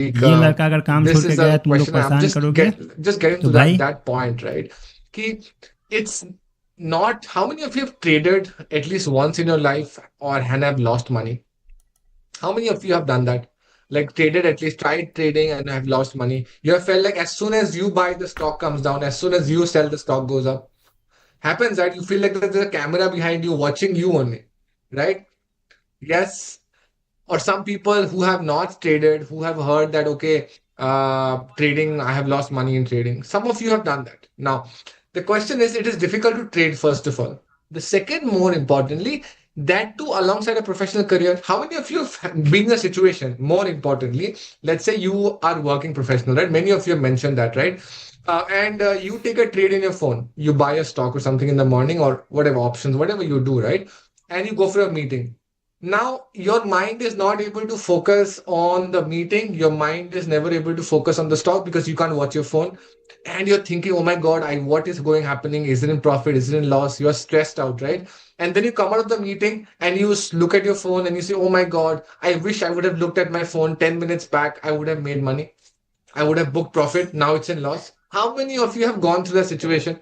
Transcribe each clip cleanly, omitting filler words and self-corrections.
ये लड़का अगर काम छोड़ this के is गया a तुम लोग question I'm परेशान करोगे just getting तो to भाई that point, right? Ki it's not, how many of you have traded at least once in your life or and have lost money? How many of you have done that? Like traded, at least tried trading and have lost money. You have felt like as soon as you buy, the stock comes down. As soon as you sell, the stock goes up. Happens that you feel like there's a camera behind you watching you only, right? Yes. Or some people who have not traded, who have heard that, okay, trading, I have lost money in trading. Some of you have done that. Now, the question is, it is difficult to trade, first of all. The second, more importantly, that too alongside a professional career. How many of you have been in a situation, more importantly, let's say you are working professional, right? Many of you have mentioned that, right? And you take a trade in your phone. You buy a stock or something in the morning or whatever options, whatever you do, right? And you go for a meeting. Now, your mind is not able to focus on the meeting. Your mind is never able to focus on the stock because you can't watch your phone. And you're thinking, oh my God, what is going happening? Is it in profit? Is it in loss? You're stressed out, right? And then you come out of the meeting and you look at your phone and you say, oh my God, I wish I would have looked at my phone 10 minutes back. I would have made money. I would have booked profit. Now it's in loss. How many of you have gone through that situation?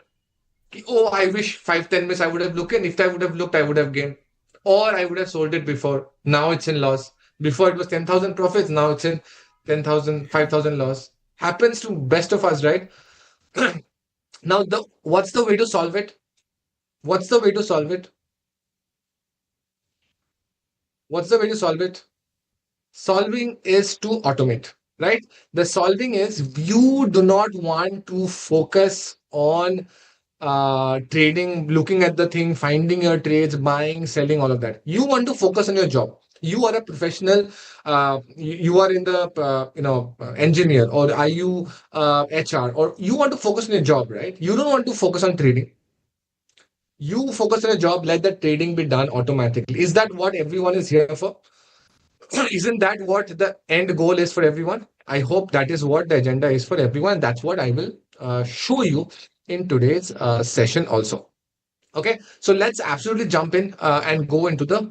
Oh, I wish 5, 10 minutes I would have looked, and if I would have looked, I would have gained. Or I would have sold it before. Now it's in loss. Before it was 10,000 profits, now it's in 10,000, 5,000 loss. Happens to best of us, right? Now, what's the way to solve it? What's the way to solve it? What's the way to solve it? Solving is to automate, right? The solving is you do not want to focus on trading, looking at the thing, finding your trades, buying, selling, all of that. You want to focus on your job. You are a professional. You are in the engineer, or are you HR, or you want to focus on your job, right? You don't want to focus on trading. You focus on a job. Let the trading be done automatically. Is that what everyone is here for? Isn't that what the end goal is for everyone? I hope that is what the agenda is for everyone. That's what I will show you in today's session also. Okay, so let's absolutely jump in and go into the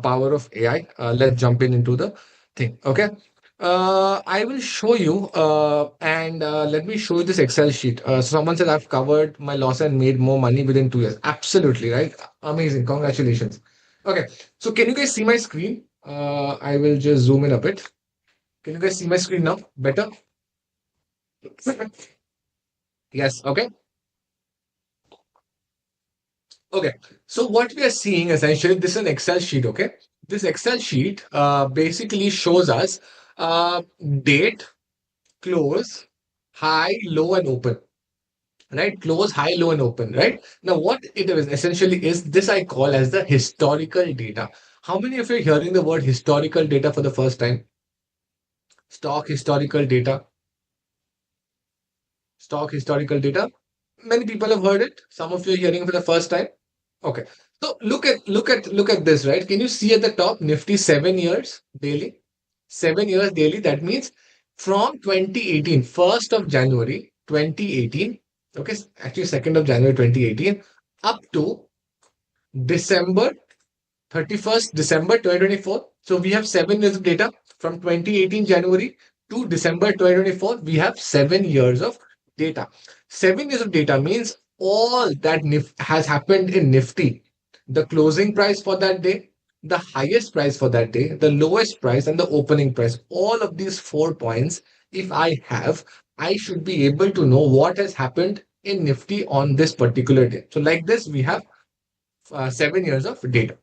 power of AI. Let's jump in into the thing. Okay, I will show you and let me show you this Excel sheet. Someone said I've covered my loss and made more money within 2 years. Absolutely, right? Amazing. Congratulations. Okay, so can you guys see my screen? I will just zoom in a bit. Can you guys see my screen now? Better? Yes. Okay. Okay, so what we are seeing essentially, this is an Excel sheet, okay? This Excel sheet basically shows us uh, date, close, high, low, and open, right? Close, high, low, and open, right? Now, what it is essentially is this I call as the historical data. How many of you are hearing the word historical data for the first time? Stock historical data, stock historical data. Many people have heard it. Some of you are hearing for the first time. Okay. So look at this, right? Can you see at the top Nifty 7 years daily? 7 years daily. That means from 2018, 1st of January 2018, okay, actually 2nd of January 2018, up to December 31st December 2024. So we have 7 years of data from 2018 January to December 2024. We have 7 years of data. 7 years of data means all that has happened in Nifty, the closing price for that day, the highest price for that day, the lowest price, and the opening price. All of these 4 points, if I have, I should be able to know what has happened in Nifty on this particular day. So, like this, we have 7 years of data.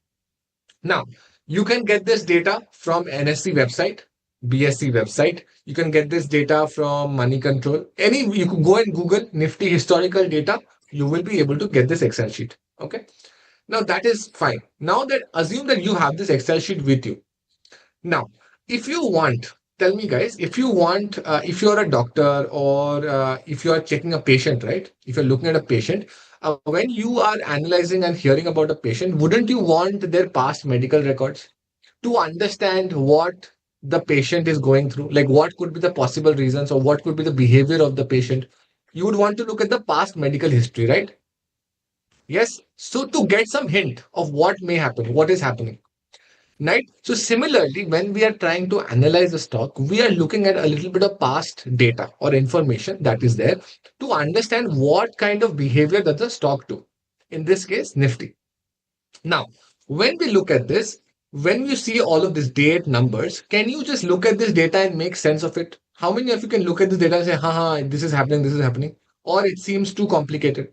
Now, you can get this data from NSC website, BSC website. You can get this data from Money Control. You can go and Google Nifty historical data. You will be able to get this Excel sheet. Okay. Now that is fine. Now that assume that you have this Excel sheet with you. Now, if you want, tell me guys, if you want, if you're a doctor or if you are checking a patient, right? If you're looking at a patient, when you are analyzing and hearing about a patient, wouldn't you want their past medical records to understand what the patient is going through? Like what could be the possible reasons or what could be the behavior of the patient? You would want to look at the past medical history, right? Yes. So to get some hint of what may happen, what is happening. right? So similarly, when we are trying to analyze the stock, we are looking at a little bit of past data or information that is there to understand what kind of behavior does the stock do. In this case, Nifty. Now, when we look at this, when you see all of these date numbers, can you just look at this data and make sense of it? How many of you can look at this data and say, haha, this is happening, this is happening? Or it seems too complicated?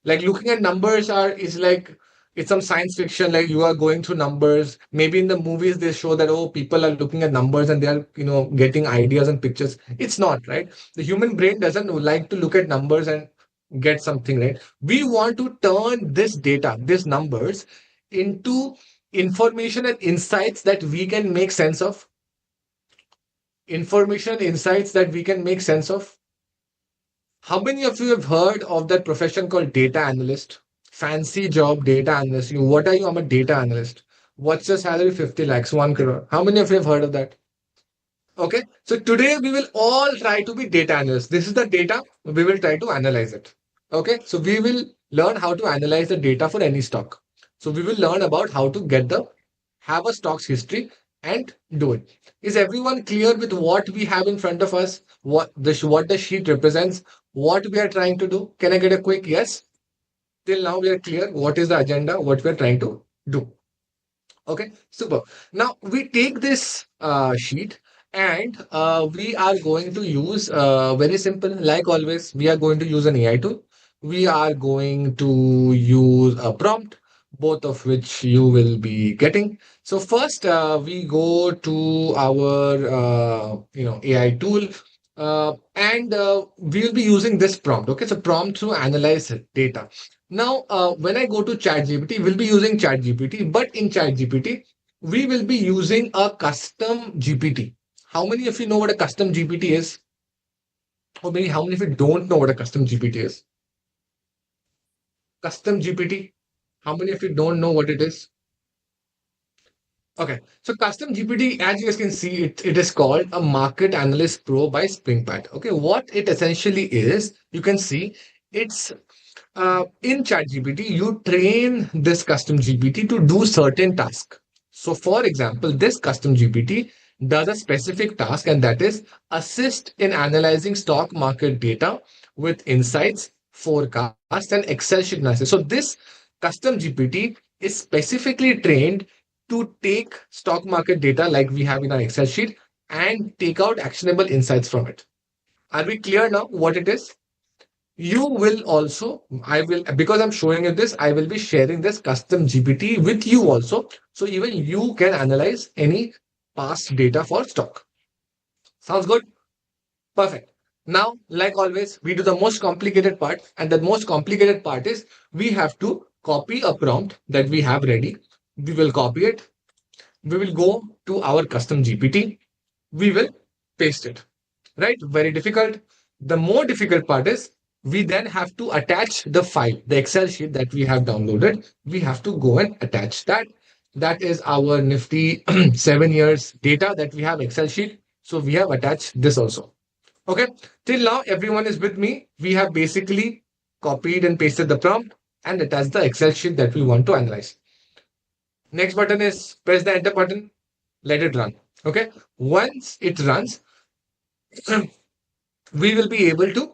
Like looking at numbers are is like it's some science fiction, like you are going through numbers. Maybe in the movies they show that, oh, people are looking at numbers and they are, getting ideas and pictures. It's not, right? The human brain doesn't like to look at numbers and get something, right? We want to turn this data, these numbers, into information and insights that we can make sense of. Information insights that we can make sense of. How many of you have heard of that profession called data analyst? Fancy job, data analyst. What are you? I'm a data analyst. What's your salary? 50 lakhs, 1 crore. How many of you have heard of that? Okay. So today we will all try to be data analysts. This is the data. We will try to analyze it. Okay. So we will learn how to analyze the data for any stock. So we will learn about how to have a stock's history and do it. Is everyone clear with what we have in front of us? What the sheet represents? What we are trying to do? Can I get a quick yes? Till now we are clear. What is the agenda? What we are trying to do? Okay, super. Now we take this sheet and we are going to use very simple, like always, we are going to use an AI tool. We are going to use a prompt, both of which you will be getting. So first, we go to our AI tool, and we will be using this prompt. Okay, so prompt to analyze data. Now, when I go to ChatGPT, we'll be using ChatGPT, but in ChatGPT, we will be using a custom GPT. How many of you know what a custom GPT is? Or maybe how many of you don't know what a custom GPT is? Custom GPT. How many of you don't know what it is? Okay, so custom GPT, as you guys can see, it is called a Market Analyst Pro by SpringPad. Okay, what it essentially is, you can see it's in ChatGPT, you train this custom GPT to do certain tasks. So, for example, this custom GPT does a specific task, and that is assist in analyzing stock market data with insights, forecasts, and Excel sheet analysis. So, this custom GPT is specifically trained to take stock market data like we have in our Excel sheet and take out actionable insights from it. Are we clear now what it is? You will also, I will, because I'm showing you this, I will be sharing this custom GPT with you also. So even you can analyze any past data for stock. Sounds good? Perfect. Now, like always, we do the most complicated part. And the most complicated part is we have to copy a prompt that we have ready. We will copy it. We will go to our custom GPT. We will paste it. Right? Very difficult. The more difficult part is we then have to attach the file, the Excel sheet that we have downloaded. We have to go and attach that. That is our Nifty 7 years data that we have Excel sheet. So we have attached this also. Okay. Till now, everyone is with me. We have basically copied and pasted the prompt and attached the Excel sheet that we want to analyze. Next button is press the enter button. Let it run. Okay. Once it runs, we will be able to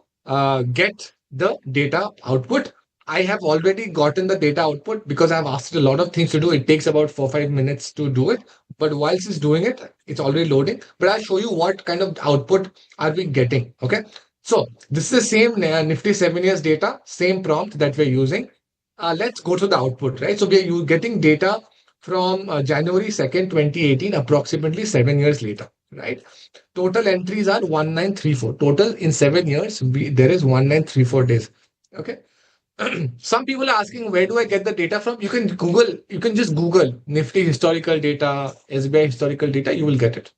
get the data output. I have already gotten the data output because I've asked a lot of things to do. It takes about 4 or 5 minutes to do it. But whilst it's doing it, it's already loading. But I'll show you what kind of output are we getting. Okay. So this is the same Nifty 7 years data, same prompt that we're using. Let's go to the output, right? So we're getting data from January 2nd, 2018, approximately 7 years later, right? Total entries are 1934. Total in 7 years, there is 1934 days. Okay. Some people are asking, where do I get the data from? You can just Google Nifty historical data, SBI historical data, you will get it.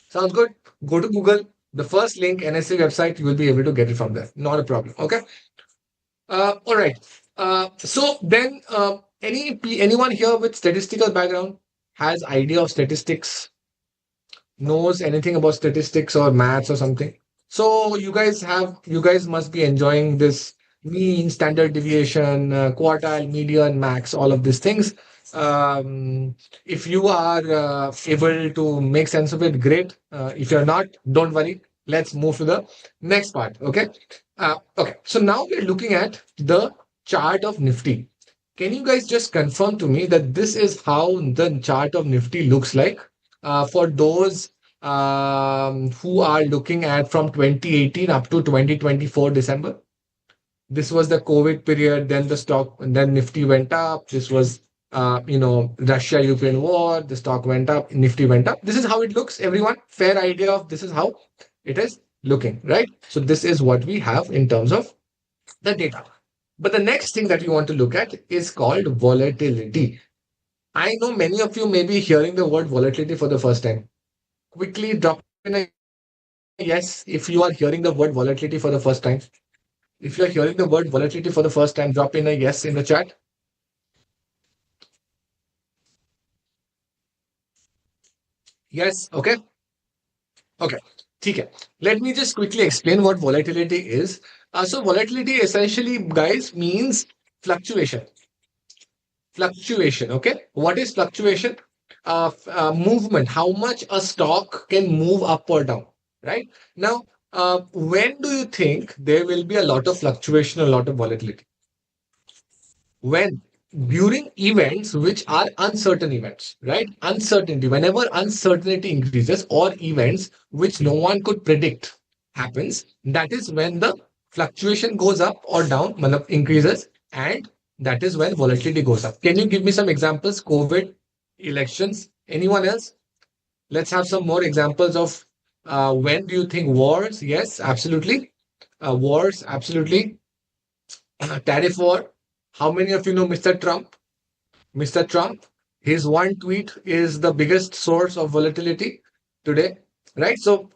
Sounds good? Go to Google, the first link, NSA website, you will be able to get it from there. Not a problem. Okay. All right. So then, anyone here with statistical background has idea of statistics, knows anything about statistics or maths or something. So you guys must be enjoying this mean, standard deviation, quartile, median, max, all of these things. If you are able to make sense of it, great. If you're not, don't worry. Let's move to the next part. Okay. Okay. So now we're looking at the chart of Nifty. Can you guys just confirm to me that this is how the chart of Nifty looks like for those who are looking at from 2018 up to 2024 December? This was the COVID period. Then the stock, and then Nifty went up. This was, Russia-Ukraine war. The stock went up. Nifty went up. This is how it looks. Everyone, fair idea of this is how it is looking, right? So this is what we have in terms of the data. But the next thing that we want to look at is called volatility. I know many of you may be hearing the word volatility for the first time. Quickly drop in a yes if you are hearing the word volatility for the first time. If you're hearing the word volatility for the first time, drop in a yes in the chat. Yes. Okay. Okay. Okay. Let me just quickly explain what volatility is. So volatility essentially, guys, means fluctuation. Fluctuation. Okay. What is fluctuation? Movement. How much a stock can move up or down. Right. Now, when do you think there will be a lot of fluctuation, a lot of volatility? When during events which are uncertain events, right? Uncertainty, whenever uncertainty increases or events which no one could predict happens, that is when the fluctuation goes up or down, increases, and that is when volatility goes up. Can you give me some examples? COVID, elections, anyone else? Let's have some more examples of when do you think wars? Yes, absolutely. Wars, absolutely. Tariff war. How many of you know Mr. Trump? Mr. Trump, his one tweet is the biggest source of volatility today, right? So,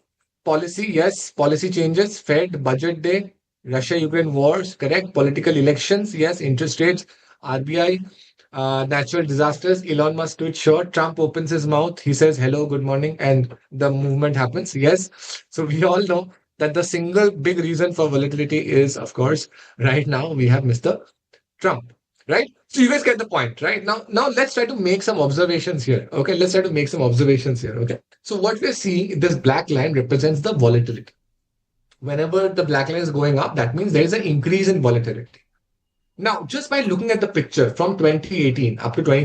policy, yes, policy changes, Fed, budget day, Russia Ukraine wars, correct? Political elections, yes, interest rates, RBI, natural disasters. Elon Musk tweets short, Trump opens his mouth, he says hello, good morning, and the movement happens, yes. So, we all know that the single big reason for volatility is, of course, right now we have Mr. Trump, right? So you guys get the point, right? Now let's try to make some observations here. Okay, let's try to make some observations here. Okay, so what we're seeing, this black line represents the volatility. Whenever the black line is going up, that means there is an increase in volatility. Now, just by looking at the picture from 2018 up to 2020.